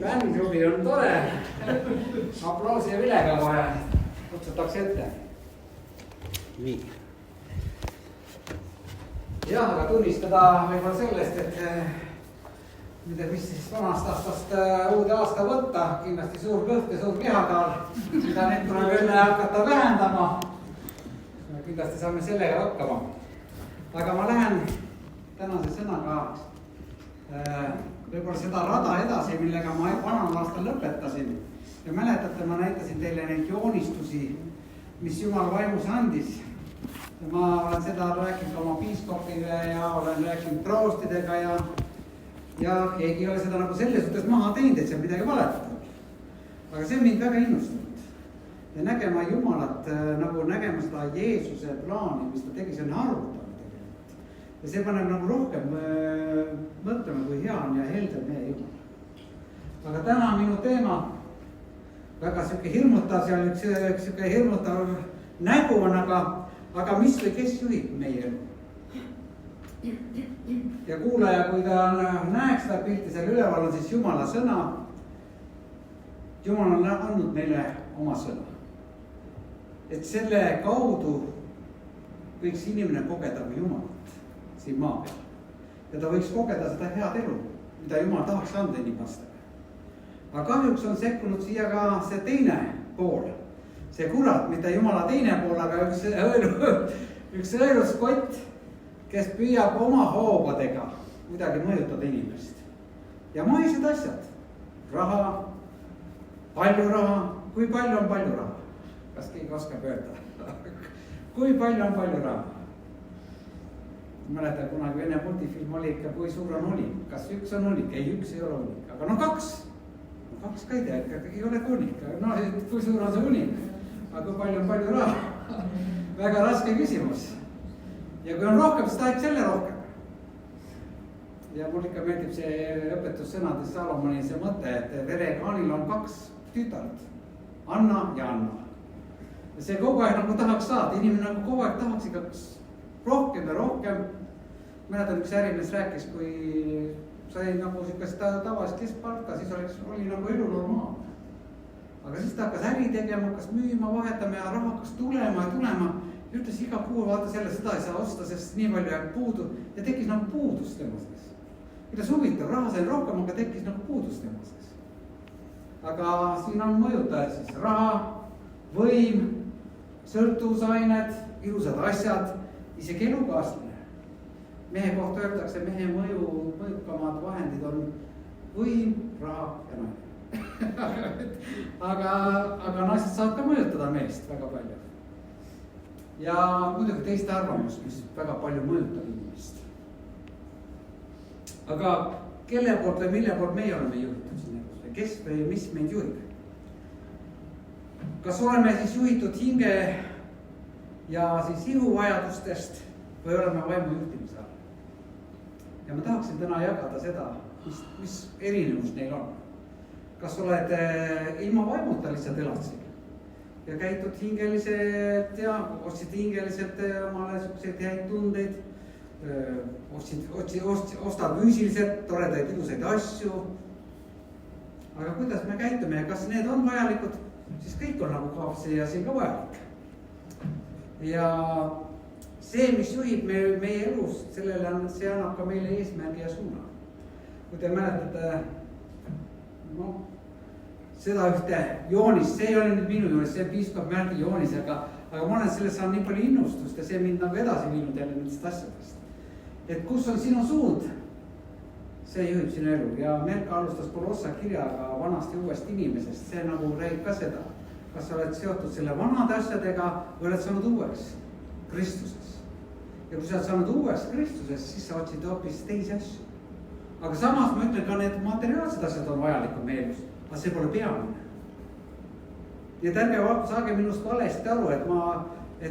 bändklubi on tore. Aplausi ja vilega kohe kutsutakse ette. Nii. Jah, aga tunnistada võib-olla sellest, et mis siis vanast aastast uude aasta võtta, kindlasti suur kõht ja suur kehakaal, mida nüüd tuleb jälle hakata vähendama. Kindlasti saame sellega hakkama. Aga ma lähen tänase sõnaga võib-olla seda rada edasi, millega ma vanal aastal lõpetasin. Ja mäletate, ma näitasin teile neid joonistusi, mis Jumal vaimus andis. Ja ma olen seda rääkinud oma piiskopile ja olen rääkinud proostidega ja keegi ei ole seda nagu selles suhtes maha teinud, et see midagi valetatud. Aga see on mind väga innustanud. Ja nägema Jumalat, nagu nägema seda Jeesuse plaani, mis ta tegi, see on arvutanud tegelikult. Ja see paneb nagu rohkem mõtlema, kui hea on ja heldel meie Jumal. Aga täna minu teema väga siuke hirmutav, seal üks siuke hirmutav nägu on, aga mis või kes juhib meie elu? Ja kuulaja, kui ta näeks seda pilti seal üleval, on siis Jumala sõna. Jumal on andnud meile oma sõna. Et selle kaudu võiks inimene kogeda Jumalat siin maa peal. Ja ta võiks kogeda seda head elu, mida Jumal tahaks anda inimastele. Aga kahjuks on sekkunud siia ka see teine pool. See kurat, mitte Jumala teine pool, aga üks õeluskott, kes püüab oma hoobadega kuidagi mõjutada inimest. Ja maised asjad. Raha, palju raha. Kui palju on palju raha? Kas keegi oskab öelda? Kui palju on palju raha? Mäletan, kunagi Vene multifilm oli ikka, kui suur on unik. Kas üks on unik? Ei, üks ei ole unik. Aga no kaks ka ei tea, ei ole unik. No, kui suur on see unik? Aga kui palju on palju raha? Väga raske küsimus. Ja kui on rohkem, siis tahab selle rohkem. Ja mul ikka meeldib see õpetussõnades Salomoni see mõte, et verekaanil on kaks tütart. Anna ja Anna. Ja see kogu aeg nagu tahaks saada. Inimene nagu kogu aeg tahaks ikka rohkem ja rohkem. Mäletan, üks ärimees rääkis, kui sai nagu siukest tavalist keskpalka, siis oli nagu elu normaalne. Aga siis ta hakkas äri tegema, hakkas müüma, vahetama ja raha hakkas tulema. Ja ütles iga kuu vaata seda ei saa osta, sest nii palju jääb puudu. Ja tekkis nagu puudus tema sees. Kuidas huvitav, raha sai rohkem, aga tekkis nagu puudus tema sees. Aga siin on mõjutajad siis raha, võim, sõltuvusained, ilusad asjad, isegi elukaasline. Mehe kohta öeldakse, mehe mõjukamad vahendid on võim, raha ja naine. aga naised saavad ka mõjutada meest väga palju. Ja muidugi teiste arvamus, mis väga palju mõjutab inimest. Aga kelle poolt või mille poolt meie oleme juhitud siin elus? Kes või mis meid juhib? Kas oleme siis juhitud hinge ja siis ihuvajadustest või oleme vaimu juhtimise all? Ja ma tahaksin täna jagada seda, mis erinevus neil on. Kas oled ilma vaimuta lihtsalt elad siin ja käitud hingeliselt ja ostsid hingeliselt omale suhteid häid tundeid, ostad füüsiliselt toredaid ilusaid asju. Aga kuidas me käitume ja kas need on vajalikud, siis kõik on nagu kaapsi ja siin ka vajalik. Ja see, mis juhib meie elus, see annab ka meile eesmärgi ja suuna. Kui te mäletate, seda ühte joonist, see ei ole nüüd minu joonis, see piiskop Märgi joonis, aga ma olen sellest saanud nii palju innustust ja see mind nagu edasi viinud jälle nendest asjadest. Et kus on sinu suund, see juhib sinu elu. Ja Merka alustas Kolossa kirjaga vanast ja uuest inimesest, see nagu räägib ka seda. Kas sa oled seotud selle vanade asjadega või oled saanud uueks Kristuses. Ja kui sa oled saanud uueks Kristuses, siis sa otsid hoopis teisi asju. Aga samas ma ütlen ka need materiaalsed asjad on vajalikud meie elus, aga see pole peamine. Ja ärge saage minust valesti aru, et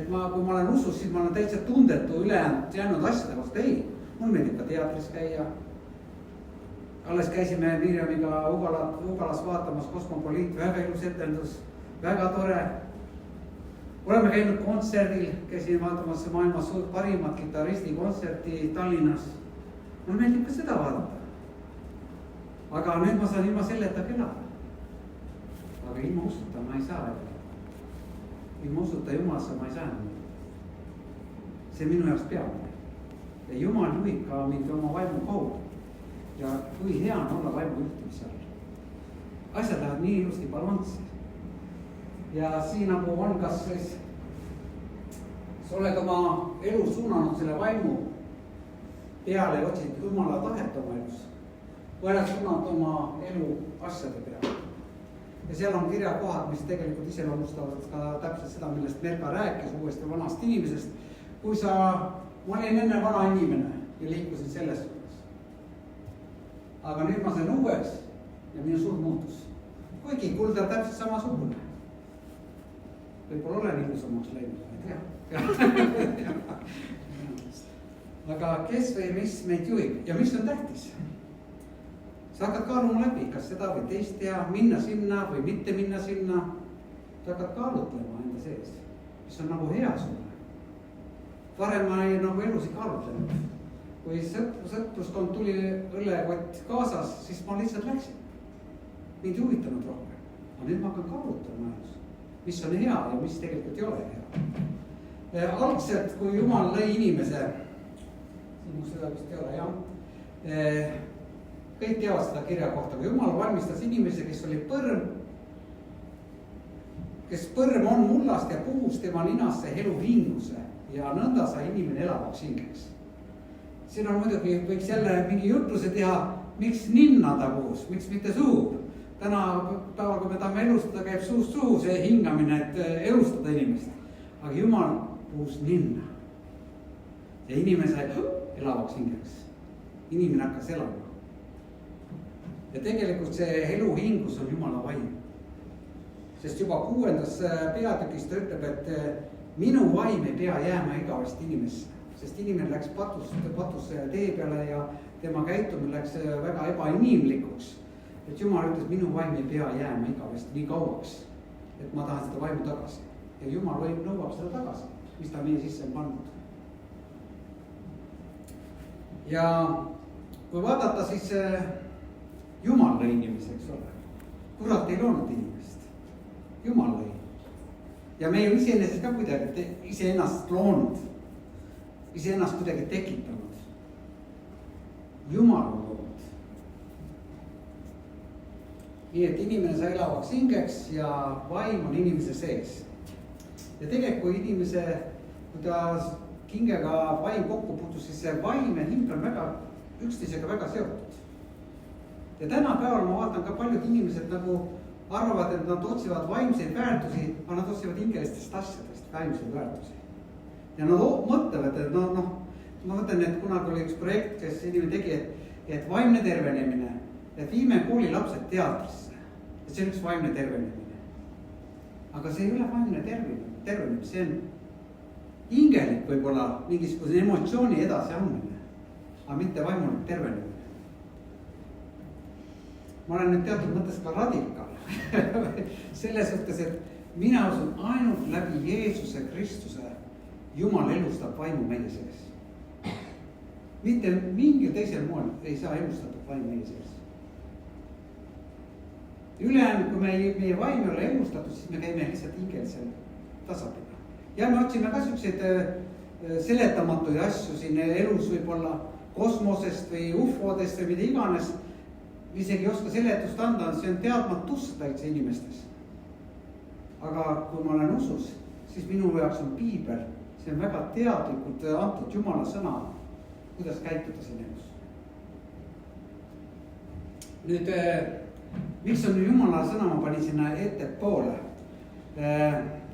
kui ma olen usus, siis ma olen täitsa tundetu jäänud asjade vastu. Ei, mul meeldib ka teatris käia. Alles käisime Mirjamiga Ugalas vaatamas Kosmopoliit, väga ilus etendus, väga tore. Oleme käinud kontserdil, käisin vaatamas maailmas parimat kitaristi kontserti Tallinnas. Mul meeldib ka seda vaadata. aga nüüd ma saan ilma selleta elada. aga ilma usuta ma ei saa elada. ilma usuta Jumalasse ma ei saa enam. see minu jaoks peamine. ja Jumal juhib ka mind oma vaimu kaudu. ja kui hea on olla vaimu juhtimise all. asjad lähevad nii ilusti balanssi. ja siin nagu on, kas siis sa oled oma elu suunanud selle vaimu peale ja otsid Jumala tahet oma elus. või oled suunanud oma elu asjade peale. ja seal on kirjakohad, mis tegelikult iseloomustavad ka täpselt seda, millest Merka rääkis uuesti vanast inimesest. kui ma olin enne vana inimene ja liikusin selles suunas. aga nüüd ma sain uueks ja minu suur muutus. kuigi kulda täpselt samasugune. võib-olla olen ilusamaks läinud, ma ei tea. aga kes või mis meid juhib ja mis on tähtis? sa hakkad kaaluma läbi, kas seda või teist teha, minna sinna või mitte minna sinna. sa hakkad kaalutlema enda sees, mis on nagu hea sulle. varem ma ei nagu elus ei kaalutlenud. kui sõpruskond tuli õllekott kaasas, siis ma lihtsalt läksin. mind ei huvitanud rohkem. aga nüüd ma hakkan kaalutlema elus, mis on hea ja mis tegelikult ei ole hea. algselt, kui Jumal lõi inimese, siin mul seda vist ei ole, jah. kõik teavad seda kirja kohta, kui Jumal valmistas inimese, kes oli põrm, kes põrm on mullast ja puhus tema ninasse eluhinguse ja nõnda sai inimene elavaks hingeks. siin on muidugi, võiks jälle mingi jutluse teha, miks ninna ta puhus, miks mitte suu. tänapäeval, kui me tahame elustada, käib suust suhu see hingamine, et elustada inimest. aga Jumal puhus ninna. ja inimene sai elavaks hingeks. inimene hakkas elama. ja tegelikult see eluhingus on Jumala vaim. sest juba 6. peatükis ta ütleb, et minu vaim ei pea jääma igavesti inimesse. sest inimene läks patuse tee peale ja tema käitumine läks väga ebainimlikuks. et Jumal ütles, minu vaim ei pea jääma igavesti nii kauaks. et ma tahan seda vaimu tagasi. ja Jumal vaim nõuab seda tagasi, mis ta meie sisse on pannud. ja kui vaadata, siis Jumal lõi inimese, eks ole. kurat ei loonud inimest. Jumal lõi. ja me ju iseenesest ka kuidagi iseennast loonud. iseennast kuidagi tekitanud. Jumal on loonud. nii et inimene sai elavaks hingeks ja vaim on inimese sees. ja tegelikult kui inimese, kui ta hingega vaim kokku puutus, siis see vaim ja hing on väga üksteisega väga seotud. ja tänapäeval ma vaatan ka paljud inimesed nagu arvavad, et nad otsivad vaimseid väärtusi, aga nad otsivad hingelistest asjadest vaimseid väärtusi. ja nad mõtlevad, et ma mõtlen, et kunagi oli üks projekt, kes inimene tegi, et vaimne tervenemine, et viime koolilapsed teatrisse. et see on üks vaimne tervenemine. aga see ei ole vaimne tervenemine, see on hingelik võib-olla mingisuguse emotsiooni edasiandmine, aga mitte vaimulik tervenemine. ma olen nüüd teatud mõttes ka radikaal selles suhtes, et mina usun ainult läbi Jeesuse Kristuse Jumal elustab vaimu meie sees. mitte mingil teisel moel ei saa elustatud vaim meie sees. ülejäänud, kui meie vaim ei ole elustatud, siis me käime lihtsalt hingelisel tasapisi. ja me otsime ka siukseid seletamatuid asju siin elus, võib-olla kosmosest või ufodest või mida iganes. isegi ei oska seletust anda, see on teadmatus täitsa inimestes. aga kui ma olen usus, siis minu jaoks on piibel, see on väga teadlikult antud Jumala sõna, kuidas käituda siin elus. nüüd, miks on Jumala sõna, ma panin sinna ettepoole.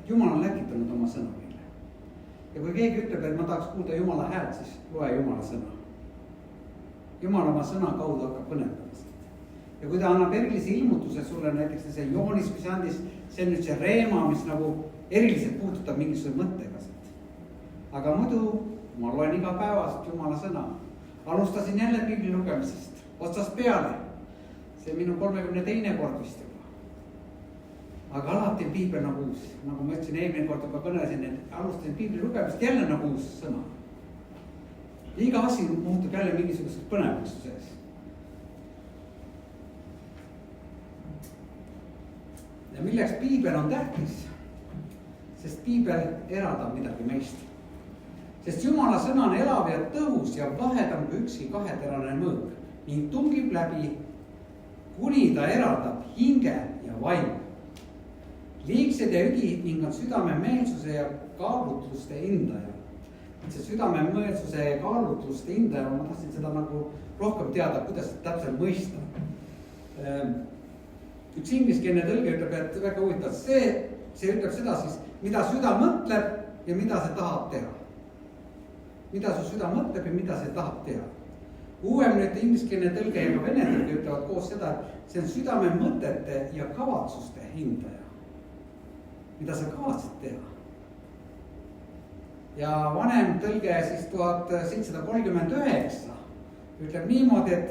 Jumal on läkitanud oma sõna meile. ja kui keegi ütleb, et ma tahaks kuulda Jumala häält, siis loe Jumala sõna. Jumal oma sõna kaudu hakkab kõnelema. ja kui ta annab erilise ilmutuse sulle, näiteks see joonis, mis andis, see on nüüd see reema, mis nagu eriliselt puudutab mingisuguse mõttega. aga muidu ma loen igapäevast Jumala sõna. alustasin jälle piibli lugemisest, otsast peale. see minu 32. kord vist juba. aga alati on piibel nagu uus. nagu ma ütlesin, eelmine kord juba kõnelesin, et alustasin piibli lugemist jälle nagu uus sõna. iga asi muutub jälle mingisuguseks põnevaks sees. ja milleks piibel on tähtis? Sest piibel eraldab midagi meist. Sest Jumala sõna on elav ja tõhus ja vahedam kui ükski kaheterane mõõk ning tungib läbi, kuni ta eraldab hinge ja vaimu. Liigsed ja üdi ning on südame meelsuse ja kaalutluste hindaja. See südame meelsuse ja kaalutluste hindaja, ma tahtsin seda nagu rohkem teada, kuidas täpselt mõista. Üks ingliskeelne tõlge ütleb, et väga huvitav, see ütleb seda siis, mida süda mõtleb ja mida see tahab teha. Mida su süda mõtleb ja mida see tahab teha. Uuem nüüd ingliskeelne tõlge ja vene tõlge ütlevad koos seda, et see on südame mõtete ja kavatsuste hindaja. Mida sa kavatsed teha. Ja vanem tõlge siis 1739 ütleb niimoodi, et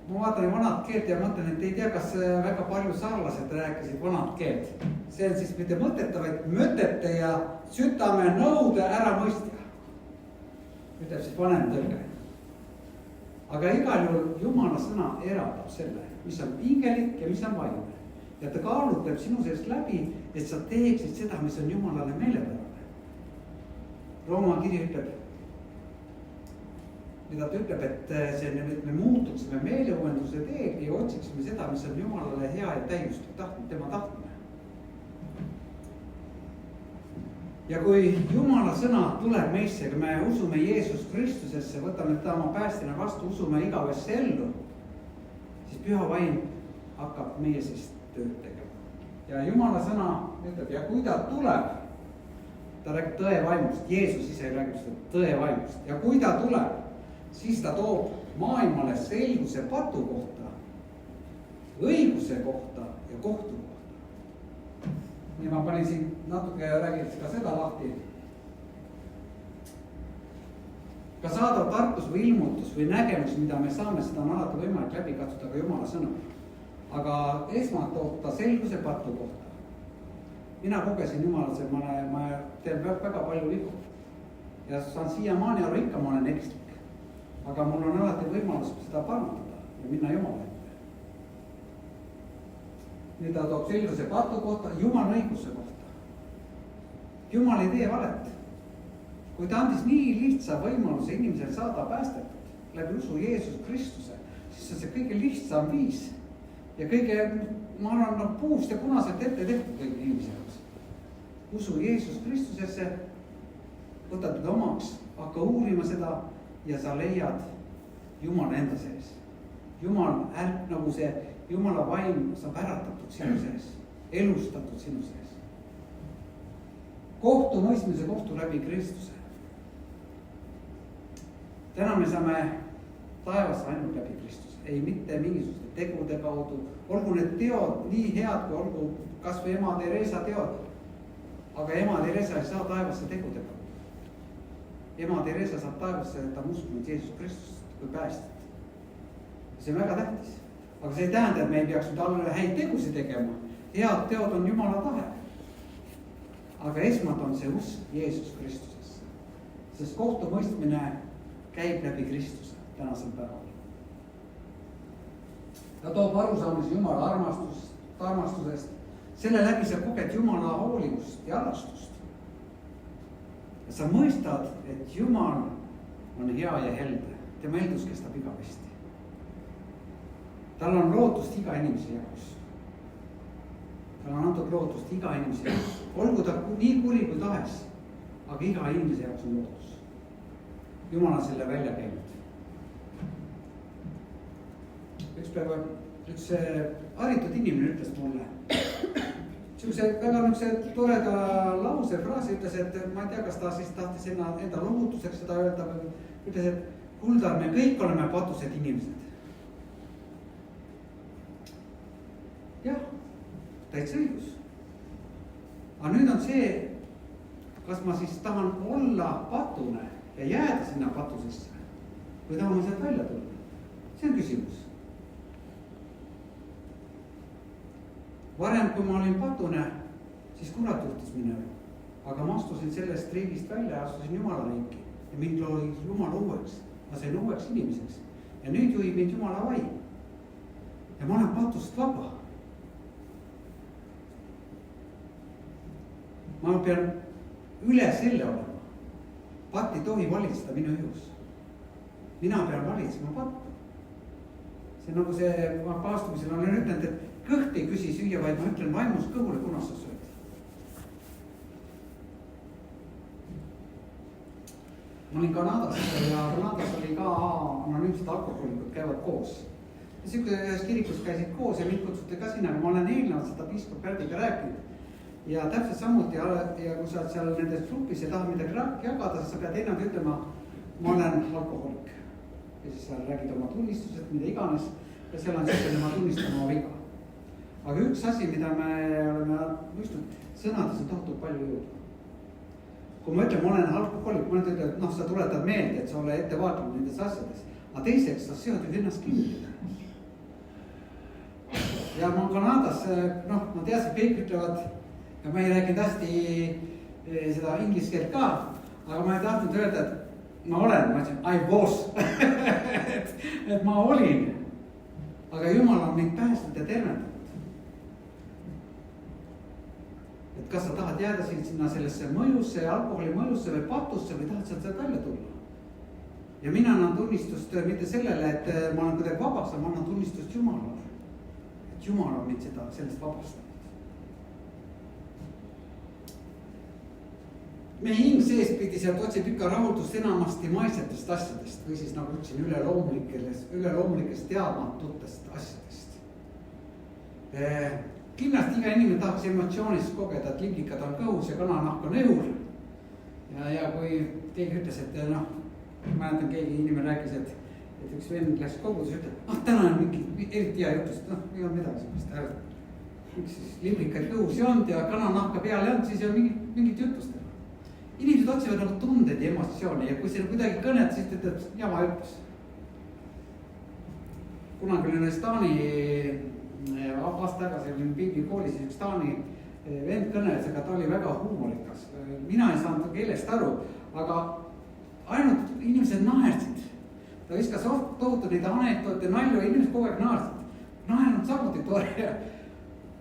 ma vaatan vanad keelt ja mõtlen, et ei tea, kas väga palju saarlased rääkisid vanad keelt. See on siis mitte mõtete, vaid mõtete ja südame nõude ära mõistja. Ütleb siis vanem tõlge. Aga igal juhul Jumala sõna eraldab selle, mis on hingelik ja mis on vaimne. Ja ta kaalutleb sinu seest läbi, et sa teeksid seda, mis on Jumalale meelepärane. Rooma kiri ütleb, mida ta ütleb, et me muutuksime meeleuuenduse teel ja otsiksime seda, mis on Jumalale hea ja täiustab tema tahtmine. Ja kui Jumala sõna tuleb meisse, kui me usume Jeesus Kristusesse, võtame ta oma päästina vastu, usume igavesse ellu, siis püha vaim hakkab meie seest tööd tegema. Ja Jumala sõna ütleb, ja kui ta tuleb, ta räägib tõe vaimust, Jeesus ise räägib seda tõe vaimust. Ja kui ta tuleb, siis ta toob maailmale selguse patu kohta, õiguse kohta ja kohtu kohta. Nii ma panin siin natuke ja räägin ka seda lahti. Ka saadav tarkus või ilmutus või nägemus, mida me saame, seda on alati võimalik läbi katsuda ka Jumala sõna. Aga esmalt toob ta selguse patu kohta. Mina kogesin Jumalas, et ma teen väga palju vigu. Ja saan siiamaani aru, ikka ma olen ekslik. Aga mul on alati võimalus seda parandada ja minna Jumala ette. Nüüd ta toob selguse patu kohta, Jumala õiguse kohta. Jumal ei tee valet. Kui ta andis nii lihtsa võimaluse inimesel saada päästetud läbi usu Jeesus Kristuse, siis on see kõige lihtsam viis. Ja kõige, ma arvan, puust ja punaselt ette tehtud kõige inimese jaoks. Usu Jeesus Kristusesse, võtad teda omaks, hakka uurima seda ja sa leiad Jumala enda sees. Jumal nagu see Jumala vaim saab äratatud sinu sees, elustatud sinu sees. Kohtu mõistmise kohtu läbi Kristuse. Täna me saame taevas ainult läbi Kristuse, ei mitte mingisuguste tegude kaudu, olgu need teod nii head, kui olgu kas või ema Teresa teod, aga ema Teresa ei saa taevasse tegude kaudu. Ema Teresa saab taevasse, et ta on uskunud Jeesus Kristust kui päästet. See on väga tähtis, aga see ei tähenda, et me ei peaks nüüd alla häid tegusid tegema. Head teod on Jumala tahe. Aga esmalt on see usk Jeesus Kristusesse, sest kohtumõistmine käib läbi Kristuse tänasel päeval. Ta toob arusaamise Jumala armastusest. Selle läbi sa koged Jumala hoolivust ja armastust. Ja sa mõistad, et Jumal on hea ja helde. Tema heldus kestab igavesti. Tal on lootust iga inimese jaoks. Tal on antud lootust iga inimese jaoks. Olgu ta nii kuri kui tahes, aga iga inimese jaoks on lootus. Jumal on selle välja käinud. Üks haritud inimene ütles mulle, väga toreda lause, fraasi ütles, et ma ei tea, kas ta siis tahtis enda lohutuseks seda öelda või ütles, et kuldar, me kõik oleme patused inimesed. Jah, täitsa õigus. Aga nüüd on see, kas ma siis tahan olla patune ja jääda sinna patusesse või tahan ma sealt välja tulla. See on küsimus. Varem, kui ma olin patune, siis kurat juhtis minu elu. Aga ma astusin sellest riigist välja ja astusin Jumala riiki. Ja mind loodi Jumal uueks. Ma sain uueks inimeseks. Ja nüüd juhib mind Jumala vaim. Ja ma olen patust vaba. ma pean üle selle olema. Patt ei tohi valitseda minu ihus. Mina pean valitsema pattu. See nagu see, ma paastumisel olen ütlenud, et kõht ei küsi süüa, vaid ma ütlen vaimus kõhule, kuna sa sööd. Ma olin Kanadas ja Kanadas oli ka anonüümsed alkoholikud käivad koos. Ja siuke ühes kirikus käisid koos ja mind kutsuti ka sinna, aga ma olen eelnevalt seda piiskop Pärdiga rääkinud. Ja täpselt samuti, ja kui sa seal nendes grupis ei taha midagi jagada, siis sa pead ennast ütlema, ma olen alkoholik. Ja siis sa räägid oma tunnistused, mida iganes, ja seal on siis, ma tunnistan oma viga. Aga üks asi, mida me oleme mõistnud, sõnades on tohutult palju jõuda. Kui ma ütlen, ma olen alkoholik, ma ütlen, et noh, sa tuletad meelde, et sa ole ettevaatanud nendes asjades. Aga teiseks, sa seod ennast kinni. Ja ma Kanadas, noh, ma teadsin, kõik ütlevad, ja ma ei rääkinud hästi seda inglise keelt ka, aga ma ei tahtnud öelda, et ma olen, ma ütlesin, I was. et ma olin. Aga Jumal on mind päästnud ja tervendanud. Et kas sa tahad jääda sinna sellesse mõjusse, alkoholi mõjusse või patusse või tahad sealt välja tulla. Ja mina annan tunnistust mitte sellele, et ma olen kuidagi vabast, ma annan tunnistust Jumalale. Et Jumal on mind sellest vabastanud. Meie hing seespidi sealt otsib ikka rahuldust enamasti maisetest asjadest või siis nagu ütlesin üleloomulikest teadmatutest asjadest. Kindlasti iga inimene tahaks emotsioonist kogeda, et liblikad on kõhus ja kananahk on õhul. Ja kui keegi ütles, et noh, mäletan keegi inimene rääkis, et üks vend läks kogudus ja ütleb, täna on mingi eriti hea jutust, noh, ei ole midagi sellist. Üks siis liblikaid kõhus ei olnud ja kananahka peale ei olnud, siis ei ole mingit jutust. Inimesed otsivad nagu tunded ja emotsiooni ja kui see kuidagi kõnet, siis ütleb jama jutus. Kunagi oli Taani aasta tagasi olin piiblikoolis, üks Taani vend kõneles, aga ta oli väga huumorikas. Mina ei saanud keelest aru, aga ainult inimesed naersid. Ta viskas tohutu neid anekdoote, nalju, inimesed kogu aeg naersid. Naernud samuti tore,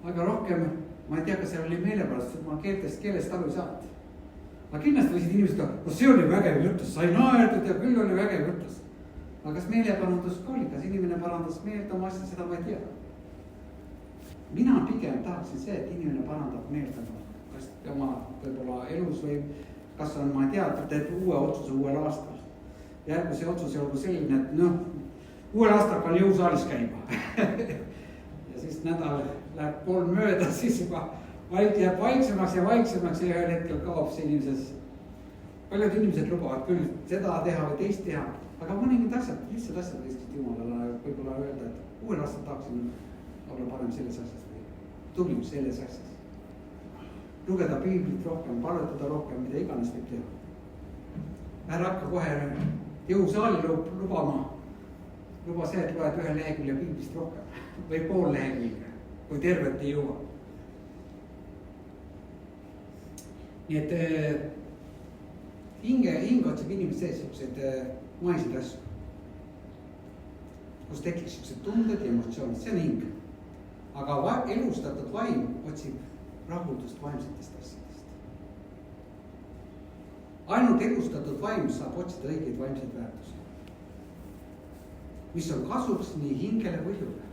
aga rohkem, ma ei tea, kas seal oli meelepärast, et ma keelest aru ei saanud. Aga kindlasti võisid inimesed ka, see oli vägev jutus, sai naerdud ja küll oli vägev jutus. Aga kas meeleparandus ka oli, kas inimene parandas meelt oma asja, seda ma ei tea. Mina pigem tahaksin see, et inimene parandab meelt oma võib-olla elus või kas on, ma ei tea, et teed uue otsuse uuel aastal. Järgmise otsuse olgu selline, et noh, uuel aastal pean jõusaalis käima. Ja siis nädal läheb 3 mööda, siis juba jääb vaiksemaks ja ühel hetkel kaob see inimeses. Paljud inimesed lubavad küll seda teha või teist teha, aga mõningid asjad, lihtsalt asjad võisid Jumalale võib-olla öelda, et uuel aastal tahaksin olla parem selles asjas või tublim selles asjas. Lugeda piiblit rohkem, palutada rohkem, mida iganes võib teha. Ära hakka kohe jõusaali lubama. Luba see, et loed ühe lehekülje piiblist rohkem või pool lehekülge, kui tervet ei jõua. Nii et hing otsib inimest sees sellised maisid asju, kus tekiks sellised tunded ja emotsioonid, see on hing. Aga elustatud vaim otsib rahuldust vaimsetest asjadest. Ainult elustatud vaim saab otsida õigeid vaimseid väärtusi, mis on kasuks nii hingele kui ihule.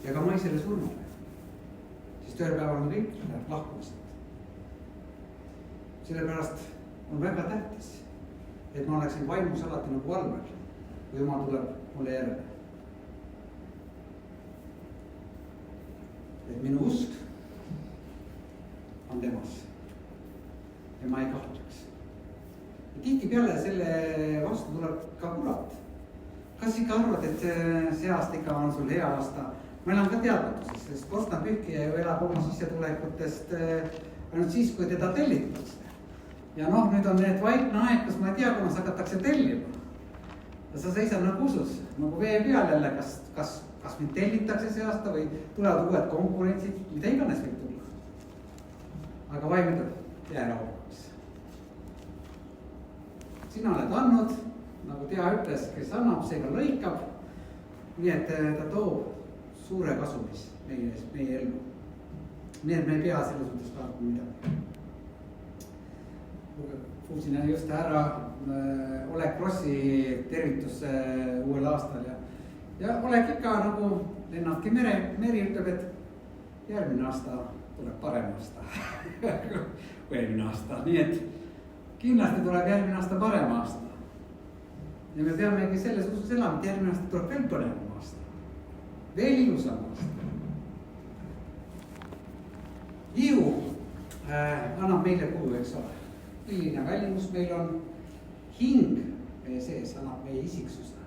Ja ka maisele surmale. Siis ühel päeval me kõik läheb lahkumist. Sellepärast on väga tähtis, et ma oleksin vaimus alati nagu valvel, kui Jumal tuleb mulle järele. Et minu usk on temas ja ma ei kahtleks. Ja tihti peale selle vastu tuleb ka kurat. Kas ikka arvad, et see aasta ikka on sul hea aasta? Ma elan ka teadmatuses, sest Kostna pühkija ju elab oma sissetulekutest ainult siis, kui teda tellitakse. Ja noh, nüüd on need vaikne aeg, kus ma ei tea, kunas hakatakse tellima. Ja sa seisad nagu usus, nagu vee peal jälle, kas mind tellitakse see aasta või tulevad uued konkurentsid, mida iganes võib tulla. Aga vaim ütleb, jää rahuks. Sina oled andnud, nagu Tea ütles, kes annab, see ka lõikab. Nii et ta toob suure kasumis meie ellu. nii et me ei pea selles mõttes kartma midagi. Kuulsin just härra Oleg Krossi tervitus uuel aastal ja Oleg ikka nagu lennadki meri ütleb, et järgmine aasta tuleb parem aasta kui eelmine aasta, nii et kindlasti tuleb järgmine aasta parem aasta. Ja me peamegi selles usus elama, et järgmine aasta tuleb veel põnevam aasta, veel ilusam aasta. Ihu annab meile kuju, eks ole. Milline välimus meil on, hing meie sees annab meie isiksuse.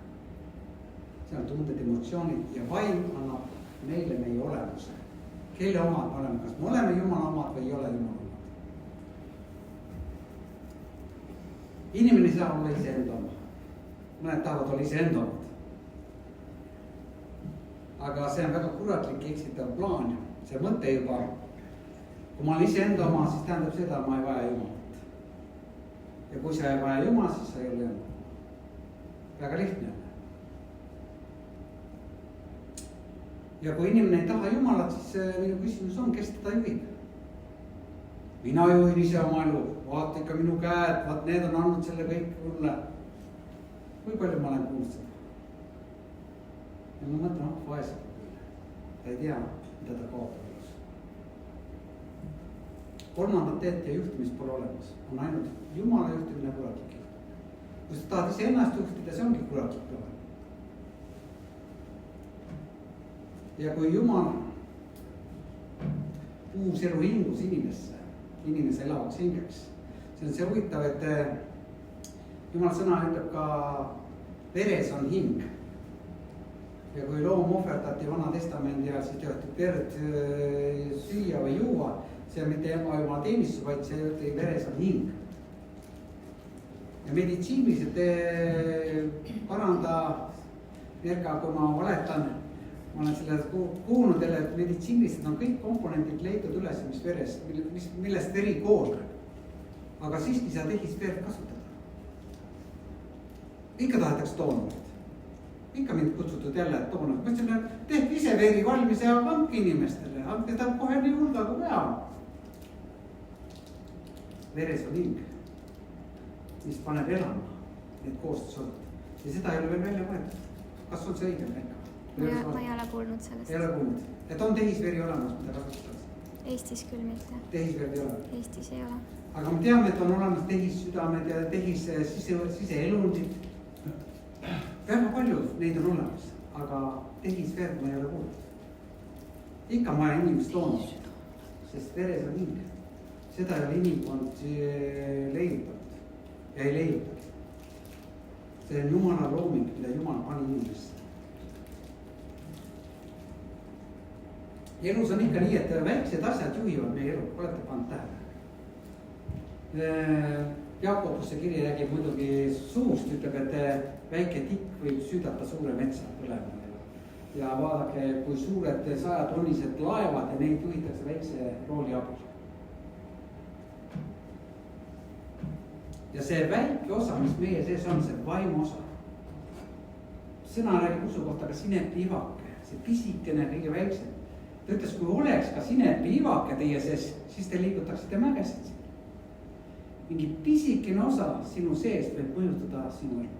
See on tunded, emotsioonid ja vaim annab meile meie olemuse. Kelle omad me oleme, kas me oleme Jumala omad või ei ole Jumala omad. Inimene ei saa olla iseenda oma. Mõned tahavad olla iseenda omad. Aga see on väga kuratlik eksitav plaan. See mõte juba, kui ma olen iseenda oma, siis tähendab seda, et ma ei vaja Jumalat. Ja kui sa ei vaja Jumalat, siis sa ei ole Jumal. Väga lihtne. Ja kui inimene ei taha Jumalat, siis minu küsimus on, kes teda juhib. Mina juhin ise oma elu, vaata ikka minu käed, vaat need on andnud selle kõik mulle. Kui palju ma olen kuulnud seda? Ja ma mõtlen, vaesab. Ta ei tea, mida ta kaotab. Kolmandat teed ja juhtimist pole olemas. On ainult Jumala juhtimine kuratlik. Kui sa tahad ise ennast juhtida, see ongi kuratlik plaan. Ja kui Jumal uus elu hingus inimese elavaks hingeks, see on see huvitav, et Jumal sõna ütleb ka veres on hing. Ja kui loom ohverdati Vana Testamendi ajal, siis tehti verd süüa või juua. See on mitte Jumala teenistus, vaid see ütleb, veres on hing. Ja meditsiiniliselt paranda Erka, kui ma valetan, ma olen selle kuulnud, et meditsiiniliselt on kõik komponendid leidnud üles, mis veres, millest veri koosneb. Aga siiski sa tehis verd kasutada. Ikka tahetakse doonorit. Ikka mind kutsutud jälle, et doonorit. Ma ütlen, et tehke ise veri valmis ja andke inimestele. Andke ta kohe nii hulga kui vaja. Veres on hing, mis paneb elama need koostusosad. Ja seda ei ole veel välja võetud. Kas on see õige Erka? Ma ei ole kuulnud sellest. Ei ole kuulnud. Et on tehisveri olemas, mida kasutatakse? Eestis küll mitte. Tehisveri ei ole? Eestis ei ole. Aga me teame, et on olemas tehissüdamed ja siseelundid. Väga palju neid on olemas, aga tehisverd ma ei ole kuulnud. Ikka ma olen inimest toonud, sest veres on hing. Seda ei ole inimkond leiutanud ja ei leiutagi. See on Jumala looming, mida Jumal pani inimesse. Elus on ikka nii, et väiksed asjad juhivad meie elu, olete pannud tähele. Jakobusse kiri räägib muidugi suust, ütleb, et väike tikk võib süüdata suure metsa põlema. Ja vaadake, kui suured 100-tonnised laevad ja neid juhitakse väikse rooli abil. Ja see väike osa, mis meie sees on, see vaimu osa. Sõna räägib usu kohta ka sinepi ivake, see pisikene kõige väiksem. Ta ütles, kui oleks ka sinepi ivake teie sees, siis te liigutaksite mägesid. Mingi pisikene osa sinu sees võib mõjutada sinu elu.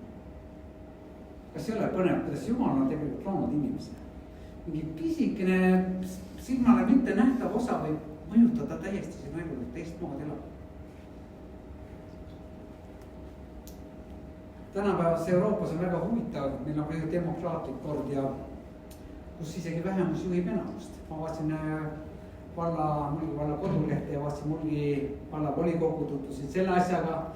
Kas ei ole põnev, kuidas Jumal on tegelikult loonud inimese? Mingi pisikene silmale mitte nähtav osa võib mõjutada täiesti sinu elu, teist moodi elab. Tänapäevas Euroopas on väga huvitav, meil on väga demokraatlik kord ja kus isegi vähemus juhib enamust. Ma vaatsin Mulgi valla kodulehte ja vaatsin Mulgi valla volikogu, tutvusid selle asjaga.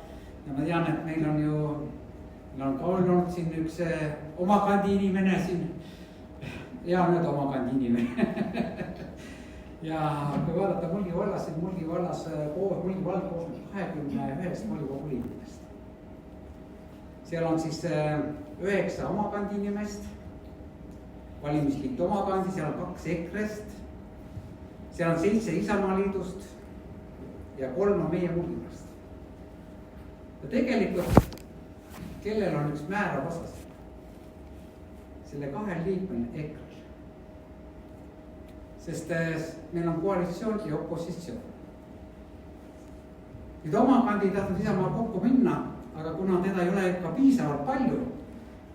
Ja ma tean, et meil on ka olnud siin üks oma kandi inimene siin. Ja nüüd oma kandi inimene. Ja kui vaadata Mulgi vallas, siis Mulgi vallas Mulgi vald koosneb 21 volikogu liikmetest. Seal on siis 9 omakandi inimest, valimisliit omakandi, seal on 2 EKRE-st, seal on 7 Isamaaliidust ja 3 on meie Mulgivast. Ja tegelikult, kellel on üks määrav osas, selle 2 liikmel EKRE-l. sest meil on koalitsioon ja opositsioon. nüüd oma kandidaat Isamaa kokku minna, aga kuna teda ei ole ikka piisavalt palju,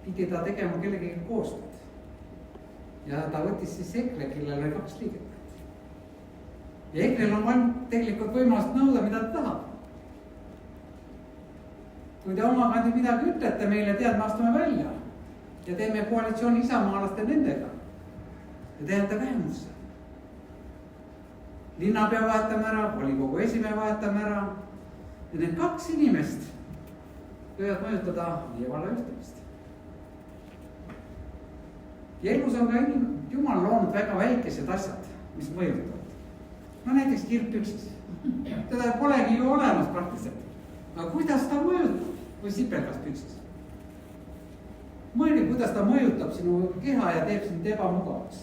pidi ta tegema kellegagi koostööd. Ja ta võttis siis EKRE, kellel oli 2 liiget. Ja EKRE-l on tegelikult võimalust nõuda, mida ta tahab. Kui te oma kandi midagi ütlete meile, tead, me astume välja ja teeme koalitsiooni isamaalaste nendega ja te jääte vähemusse. Linnapea vahetame ära, volikogu esimehe vahetame ära ja need 2 inimest võivad mõjutada meie valla juhtimist. Ja elus on ka Jumal loonud väga väikesed asjad, mis mõjutavad. No näiteks kirppüksis. Teda polegi ju olemas praktiliselt. Aga kuidas ta mõjutab? Või sipelgas püksis? Mõelge, kuidas ta mõjutab sinu keha ja teeb sind ebamugavaks.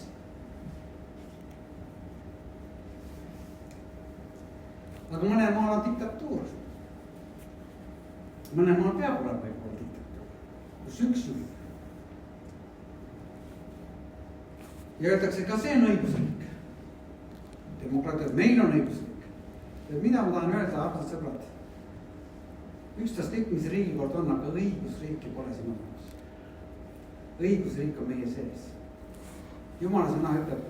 Aga mõnel maal on diktatuur. Mõnel maal peab olema võib-olla diktatuur, kus üks juhib. Ja öeldakse, ka see on õigusriik. Demokraatia, meil on õigusriik. Ja mida ma tahan öelda, armsad sõbrad? Ükskõik, mis riigikord on, aga õigusriiki pole siin olemas. Õigusriik on meie sees. Jumala sõna ütleb,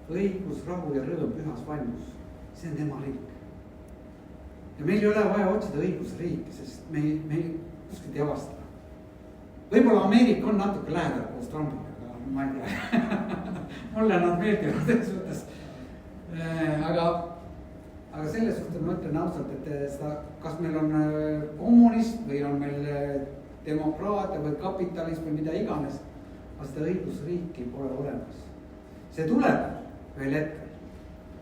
õigus, rahu ja rõõm pühas vaimus. See on tema riik. Ja meil ei ole vaja otsida õigusriiki, sest me kuskilt ei avasta. Võib-olla Ameerika on natuke lähedal koos Trumpiga, aga ma ei tea. Mulle nad meeldivad selles suhtes. Aga selles suhtes ma ütlen ausalt, et seda, kas meil on kommunism või on meil demokraatia või kapitalism või mida iganes, aga seda õigusriiki pole olemas. See tuleb ühel hetkel,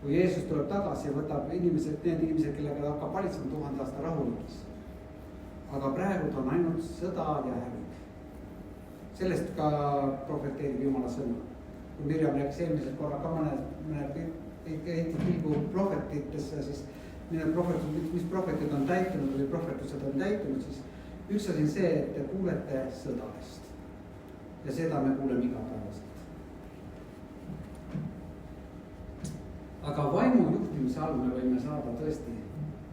kui Jeesus tuleb tagasi ja võtab need inimesed, kellega ta hakkab valitsema 1000 aasta rahulikis. Aga praegu on ainult sõda ja häving. Sellest ka profeteerib Jumala sõna. Kui Mirjam rääkis eelmisel korra ka mõne pilgu prohvetitesse, siis mis prohvetid on täitunud või prohvetused on täitunud, siis üks asi on see, et te kuulete sõdadest. Ja seda me kuuleme igapäevaselt. Aga vaimu juhtimise all me võime saada tõesti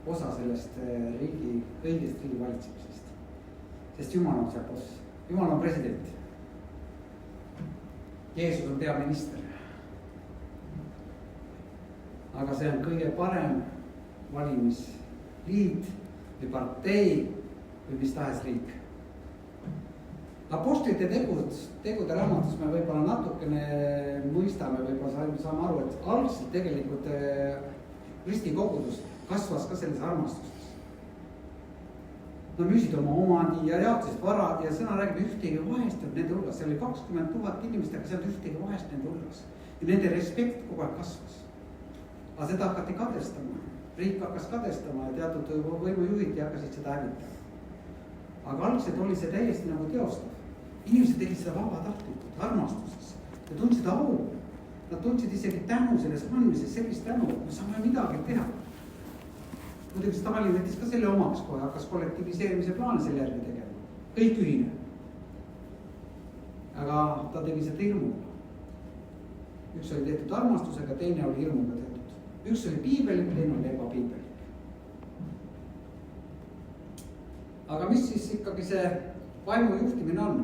osa sellest õigest riigi valitsemisest. Sest Jumal on seal boss. Jumal on president. Jeesus on peaminister. Aga see on kõige parem valimisliit või partei või mis tahes riik. Apostlite tegude raamatus me võib-olla natukene mõistame, võib-olla saame aru, et algselt tegelikult ristikogudus kasvas ka selles armastustes. Nad müüsid oma omandi ja jaotasid vara ja sõna räägib ühtegi vahest nende hulgas. See oli 20 000 inimest, aga see on ühtegi vahest nende hulgas. Ja nende respekt kogu aeg kasvas. Aga seda hakati kadestama. Riik hakkas kadestama ja teatud võimujuhid hakkasid seda hävitama. Aga algselt oli see täiesti nagu teostav. Inimesed tegid seda vabatahtlikult, armastuses. Ja tundsid au. Nad tundsid isegi tänu selles andmises, sellist tänu, me saame midagi teha. Muidugi Stalin võttis ka selle omaks kohe, hakkas kollektiviseerimise plaane selle järgi tegema. Kõik ühine. Aga ta tegi seda hirmuga. Üks oli tehtud armastusega, teine oli hirmuga tehtud. Üks oli piibelik, teine oli ebapiibelik. Aga mis siis ikkagi see vaimu juhtimine on?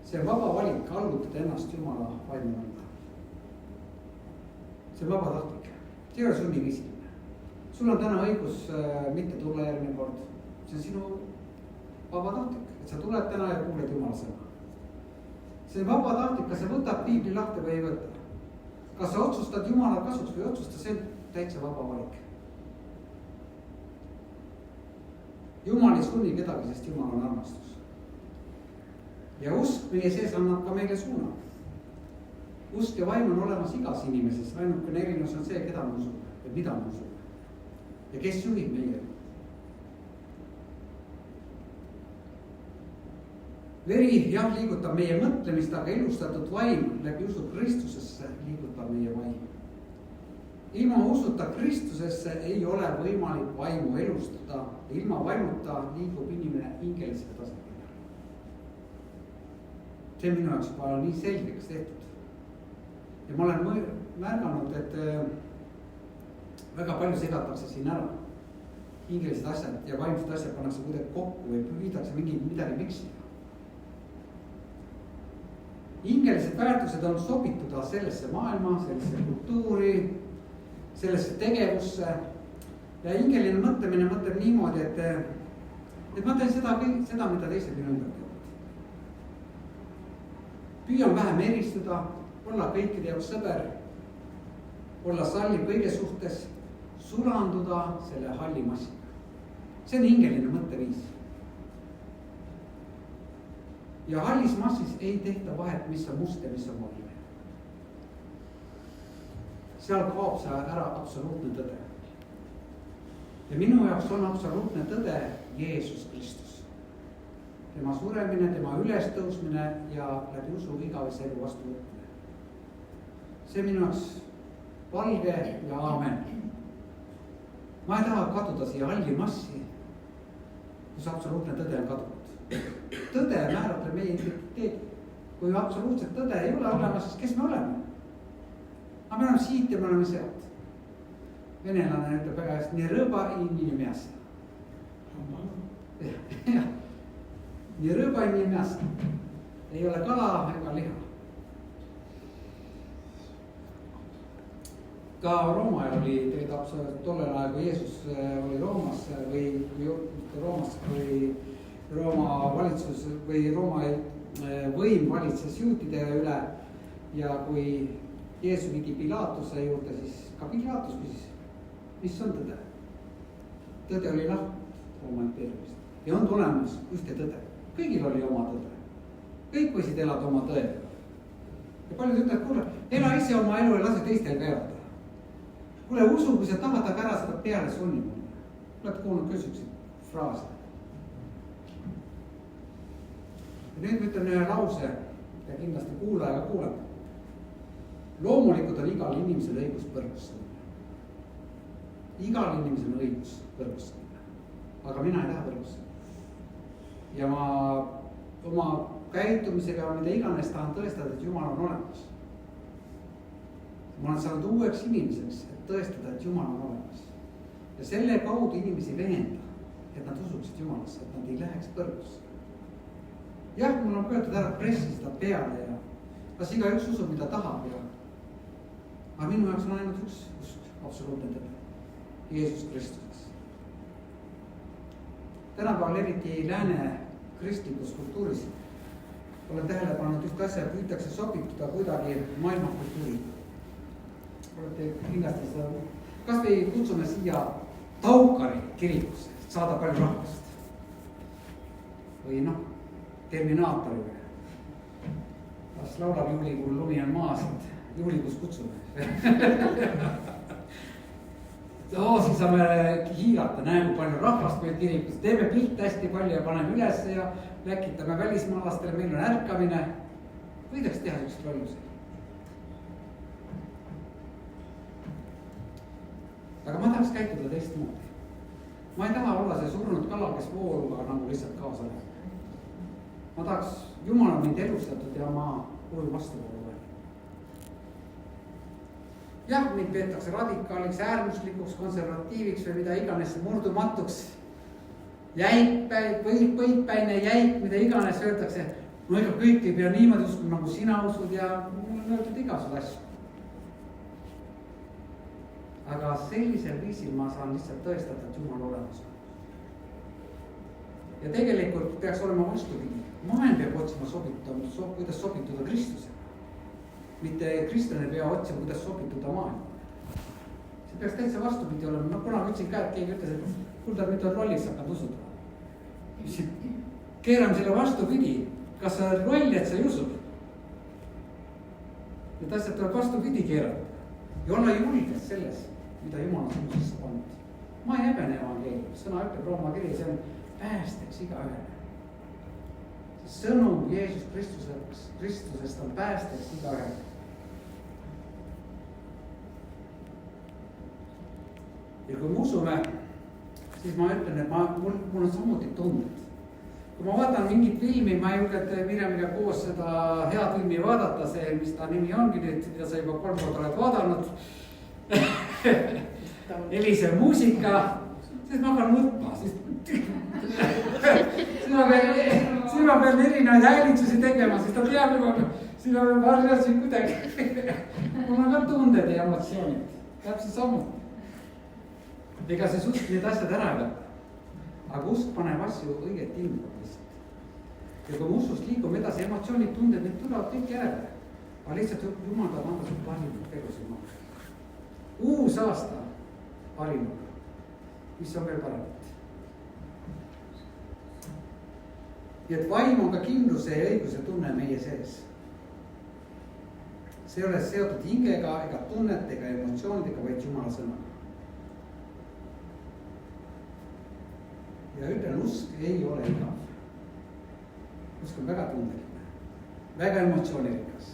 See vaba valik allutada ennast Jumala vaimu anda. See on vabatahtlik. See ei ole sunniviisiline. Sul on täna õigus mitte tulla järgmine kord. See on sinu vabatahtlik. Et sa tuled täna ja kuuled Jumala sõna. See on vabatahtlik, kas sa võtad piibli lahti või ei võta. Kas sa otsustad Jumala kasuks või otsusta, see on täitsa vaba valik. Jumal ei sunni kedagi, sest Jumal on armastus. Ja usk meie sees annab ka meile suuna. Usk ja vaim on olemas igas inimeses, ainukene erinevus on see, keda me usume ja mida me usume. Ja kes juhib meie. Veri jah liigutab meie mõtlemist, aga elustatud vaim läbi usu Kristusesse liigutab meie vaim. Ilma usuta Kristusesse ei ole võimalik vaimu elustada. Ilma vaimuta liigub inimene hingelisele tasandile. See minu jaoks juba nii selgeks tehtud. ja ma olen märganud, et väga palju segatakse siin ära. Hingelised asjad ja vaimsed asjad pannakse kuidagi kokku või püüdakse midagi miksida. Hingelised väärtused on sobituda sellesse maailma, sellesse kultuuri, sellesse tegevusse. Ja hingeline mõtlemine mõtleb niimoodi, et ma teen seda, mida teised minu ümber teevad. Püüan vähem eristuda, olla kõikide jaoks sõber, olla salliv kõige suhtes, sulanduda selle halli massiga. See on hingeline mõtteviis. Ja hallis massis ei tehta vahet, mis on must ja mis on valge. Seal kaob see ära absoluutne tõde. Ja minu jaoks on absoluutne tõde Jeesus Kristus. Tema suremine, tema ülestõusmine ja läbi usu igavese elu vastu võtmine. See minu jaoks valge ja aamen. Ma ei taha kaduda siia halli massi, kus absoluutne tõde on kadunud. Tõde määratleb meie identiteedi. Kui absoluutset tõde ei ole olemas, siis kes me oleme? Aga me oleme siit ja me oleme sealt. Venelane ütleb väga hästi, nii rõba i nii mäsa. Nii rõba i nii mäsa. Ei ole kala ega liha. Ka Rooma ajal oli tegelikult tollel ajal, kui Jeesus oli Roomas või Rooma valitsus või Rooma võim valitses juutide üle. Ja kui Jeesus vidi Pilatuse juurde, siis ka Pilatus küsis, mis on tõde? Tõde oli lahkunud Rooma impeeriumist ja on tulemas ühte tõde. Kõigil oli oma tõde. Kõik võisid elada oma tõega. Ja paljud ütlevad, kuule, ela ise oma elu ja lase teistel ka elada. Kuule, usu, kui sa tahad aga ära seda peale sunnima. Oled kuulnud küsiksid fraase. Ja nüüd ma ütlen ühe lause ja kindlasti kuulaja kuuleb. Loomulikult on igal inimesel õigus põrgusse minna. Igal inimesel on õigus põrgusse minna. Aga mina ei taha põrgusse. Ja ma oma käitumisega, mida iganes tahan tõestada, et Jumal on olemas. Ma olen saanud uueks inimeseks, et tõestada, et Jumal on olemas. Ja selle kaudu inimesi veenda, et nad usuksid Jumalasse, et nad ei läheks põrgusse. Jah, mul on pöördud ära pressi seda peale ja kas iga üks usub, mida tahab ja. Aga minu jaoks on ainult üks usk, absoluutne tõde. Jeesus Kristus. Tänapäeval eriti lääne kristlikus kultuuris olen tähele pannud üht asja, püütakse sobituda kuidagi maailma kultuuriga. Olete kindlasti seda, kas me kutsume siia Taukari kirikusse, saada palju rahvast või Terminaatoriga. Kas laulab juulikuul lumi on maas, et juulikuus kutsume. Siis saame hiilata, näeme palju rahvast meil kirikus, teeme pilte hästi palju ja paneme üles ja läkitame välismaalastele, meil on ärkamine. Võidaks teha sellist lollusi. Aga ma tahaks käituda teistmoodi. Ma ei taha olla see surnud kala, kes vooluga nagu lihtsalt kaasa läheb. Ma tahaks, Jumal on mind elustatud ja ma kuulun vastuvoolu välja. Jah, mind peetakse radikaaliks, äärmuslikuks, konservatiiviks või mida iganes murdumatuks. Võitpäine, jäik, mida iganes öeldakse. No ega kõik ei pea niimoodi uskuma, nagu sina usud ja mul on öeldud igasud asju. Aga sellisel viisil ma saan lihtsalt tõestada, et Jumal olemas on. Ja tegelikult peaks olema vastupidi. Maailm peab otsima kuidas sobituda Kristusega. Mitte kristlane pea otsima, kuidas sobituda maailma. See peaks täitsa vastupidi olema. Ma kunagi ütlesin ka, et keegi ütles, et kuulda, nüüd on rollis hakanud usuda. Keerame selle vastupidi. Kas sa oled roll, et sa ei usu? Need asjad tuleb vastupidi keerata. Ja olla julges selles, mida Jumal on sinu sisse pannud. Ma ei häbene evangeelium. Sõna ütleb Rooma kiri, see on päästeks igaühele. Sõnum Jeesus Kristusest on päästeks igaühele. Ja kui me usume, siis ma ütlen, et mul on samuti tunded. kui ma vaatan mingit filmi, ma ei julge Mirjamiga koos seda head filmi vaadata, see, mis ta nimi ongi nüüd ja sa juba 3 korda oled vaadanud. Helisev muusika, siis ma hakkan nutma, siis ma pean erinevaid häälitsusi tegema, siis ta teab juba, siis ma pean varjasin kuidagi. Mul on ka tunded ja emotsioonid, täpselt samuti. Ega see usk need asjad ära ei võtta. Aga usk paneb asju õiget tingu lihtsalt. Ja kui me usust liigume edasi, emotsioonid, tunded, need tulevad kõik järele. Aga lihtsalt Jumal tahab anda sul parimat elus Jumal. Uus aasta parimaga, mis on veel paremat. Ja et vaim on ka kindluse ja õiguse tunne meie sees. See ei ole seotud hingega ega tunnetega, emotsioonidega, vaid Jumala sõnaga. Ja ütlen, usk ei ole igav. Usk on väga tundeline, väga emotsioonilikas.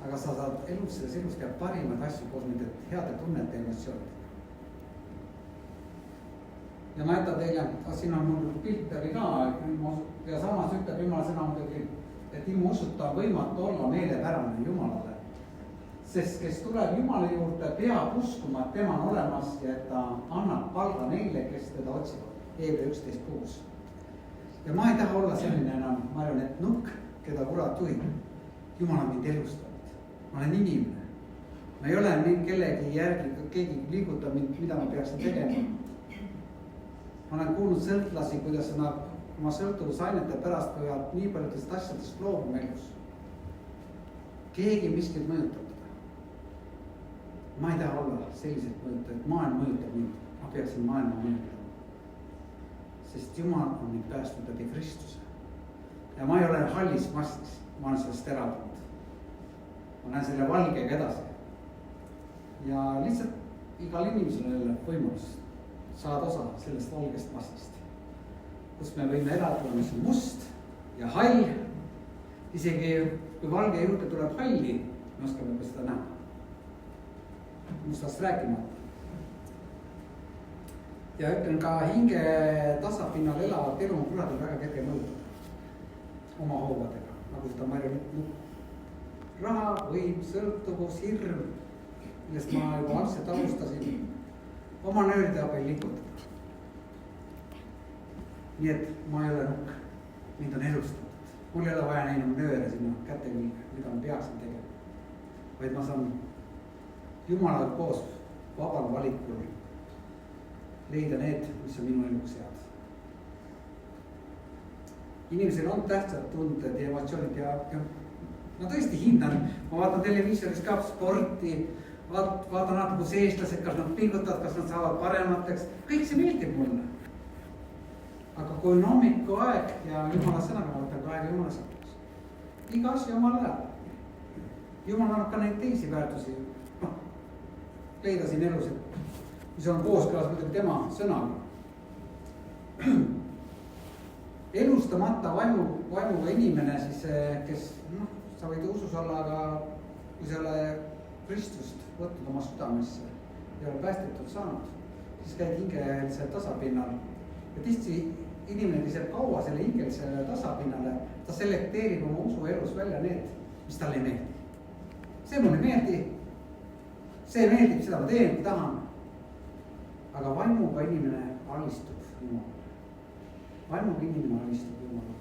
Aga sa saad selles elus teha parimad asju koos nende heade tunnete ja emotsioonidega. Ja ma jätan teile, siin on mul pilt oli ka ja samas ütleb Jumala sõna muidugi, et ilma usuta on võimatu olla meelepärane Jumalale. Sest kes tuleb Jumala juurde, peab uskuma, et tema on olemas ja et ta annab palga neile, kes teda otsivad. Hebra 11:6. Ja ma ei taha olla selline enam, ma arvan, et nukk, keda kurat juhib. Jumal on mind elustanud. Ma olen inimene. Ma ei ole kellegi järgi, keegi liigutab mind, mida ma peaksin tegema. Ma olen kuulnud sõltlasi, kuidas nad oma sõltuvusainete pärast võivad nii paljudest asjadest loobuma elus. Keegi miskit mõjutab teda. Ma ei taha olla selliselt mõjutab, et maailm mõjutab mind. Ma peaksin maailma mõjutab. Sest Jumal on mind päästnud läbi Kristuse. Ja ma ei ole hallis mastis, ma olen sellest eratud. Ma lähen selle valgega edasi. Ja lihtsalt igal inimesel on võimalus saada osa sellest valgest mastist. Kus me võime eratada, mis on must ja hall. Isegi kui valge juurde tuleb halli, me oskame ka seda näha. Mustast rääkimata. Ja ütlen ka hinge tasapinnal elavat elu on kuradil väga kerge mõjutada oma hoovadega, nagu seda Marja ütleb. Raha, võim, sõltuvus, hirm, millest ma juba algselt alustasin, oma nööride abil liigutada. Nii et ma ei ole nukk, mind on elustatud. Mul ei ole vaja näinud nööre sinna käte külge, mida ma peaksin tegema. Vaid ma saan Jumalaga koos vabal valikul leida need, mis on minu eluks head. Inimesel on tähtsad tunded ja emotsioonid ja ma tõesti hindan, ma vaatan televiisoris ka sporti, vaatan natuke eestlased, kas nad pingutavad, kas nad saavad paremateks, kõik see meeldib mulle. Aga kui on hommiku aeg ja Jumala sõnaga võtab ka aega Jumala sõnaks. Iga asja Jumal läheb. Jumal annab ka neid teisi väärtusi, leida siin elus, mis on kooskõlas muidugi tema sõnaga. Elustamata vaimuga inimene, siis kes, sa võid usus olla, aga kui sa ole Kristust võtnud oma südamesse ja ole päästetud saanud, siis käid hingelisel tasapinnal. Ja tihti inimene, kes jääb kaua selle hingelisele tasapinnale, ta selekteerib oma usu elus välja need, mis talle ei meeldi. See mulle meeldi, see meeldib, seda ma teen, tahan. Aga vaimuga inimene alistub Jumalale. Vaimuga inimene alistub Jumalale.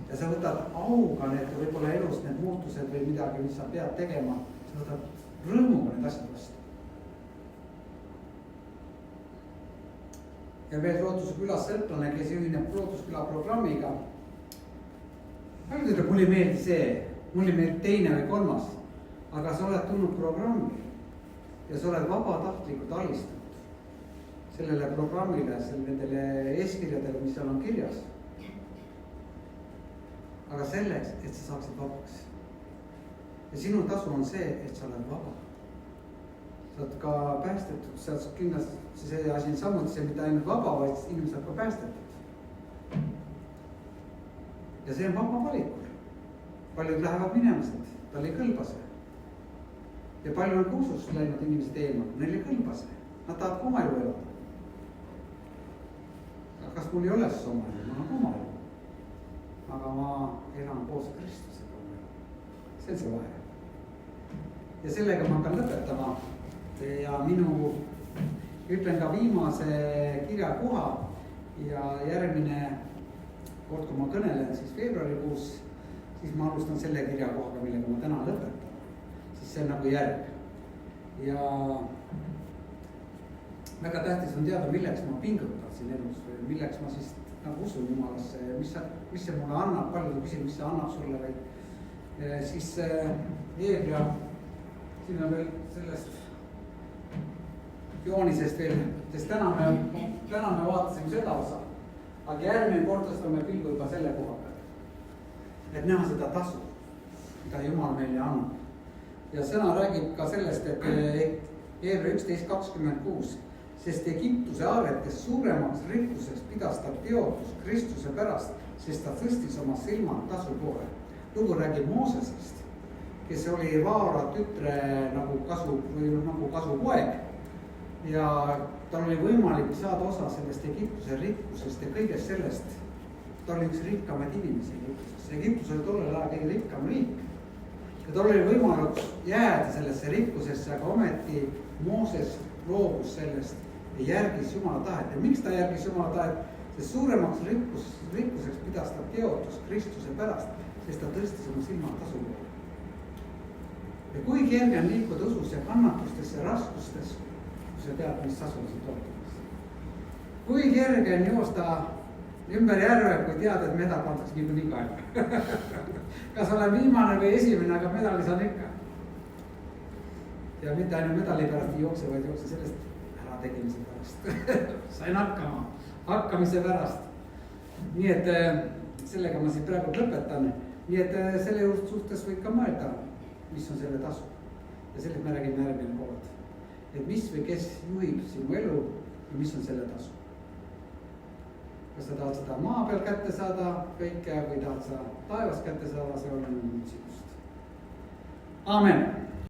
Ja sa võtad auga need võib-olla elus need muutused või midagi, mis sa pead tegema. Sa võtad rõõmuga need asjad vastu. Ja veel Lootuse külas sõltlane, kes ühineb Lootusküla programmiga. Paljud mulle ei meeldi see, mulle ei meeldi teine või kolmas. Aga sa oled tulnud programmi. Ja sa oled vabatahtlikult alistunud sellele programmile, nendele eeskirjadele, mis seal on kirjas. Aga selleks, et sa saaksid vabaks. Ja sinu tasu on see, et sa oled vaba. Sa oled ka päästetud, sa oled kindlasti see asi on samuti see, mida ainult vaba, vaid inimesed on ka päästetud. Ja see on vaba valikul. Paljud lähevad minemised, tal ei kõlba see. Ja palju on kuusust läinud inimesed eemal, neil ei kõlba see. Nad tahavad ka oma elu elada. kas mul ei ole siis oma elu, mul on oma elu. aga ma elan koos Kristusega. See on see vahe. ja sellega ma hakkan lõpetama ja ütlen ka viimase kirja koha ja järgmine kord, kui ma kõnelen siis veebruarikuus, siis ma alustan selle kirja kohaga, millega ma täna lõpetan. Siis see on nagu järg. Ja väga tähtis on teada, milleks ma pingutan siin elus või milleks ma siis nagu usun Jumalasse ja mis see mulle annab, palju küsin, mis see annab sulle või siis Hebra, siin on veel sellest joonisest veel, sest täna me vaatasime seda osa, aga järgmine kord tõstame pilgu juba selle koha peal, et näha seda tasu, mida Jumal meile annab. Ja sõna räägib ka sellest, et Hebra 11:26, sest Egiptuse arvetes suuremaks rikkuseks pidas ta teotus Kristuse pärast, sest ta tõstis oma silmad tasu poole. Lugu räägib Moosesest, kes oli Vaara tütre nagu kasupoeg ja tal oli võimalik saada osa sellest Egiptuse rikkusest ja kõigest sellest. Ta oli üks rikkamaid inimesi Egiptuses. Egiptus oli tollel ajal kõige rikkam riik ja tal oli võimalik jääda sellesse rikkusesse, aga ometi Mooses loobus sellest ja järgis Jumala tahet. Ja miks ta järgis Jumala tahet? Sest suuremaks rikkuseks pidas ta teotus Kristuse pärast, sest ta tõstis oma silmad tasu poole. Ja kui kerge on liikuda usus ja kannatustes ja raskustes, kui sa tead, mis tasu sind ootamas. Kui kerge on joosta ümber järve, kui tead, et medal pandaks nii kaela. Kas olen viimane või esimene, aga medali saan ikka. Ja mitte ainult medali pärast ei jookse, vaid jookse sellest ärategemise pärast. Sain hakkamise pärast. Nii et sellega ma siin praegu lõpetan. Nii et selle suhtes võid ka mõelda, mis on selle tasu. Ja sellest me räägime järgmine kord. Et mis või kes juhib sinu elu ja mis on selle tasu. Kas sa tahad seda maa peal kätte saada kõike või tahad sa taevas kätte saada, see on nüüd sinust. Aamen.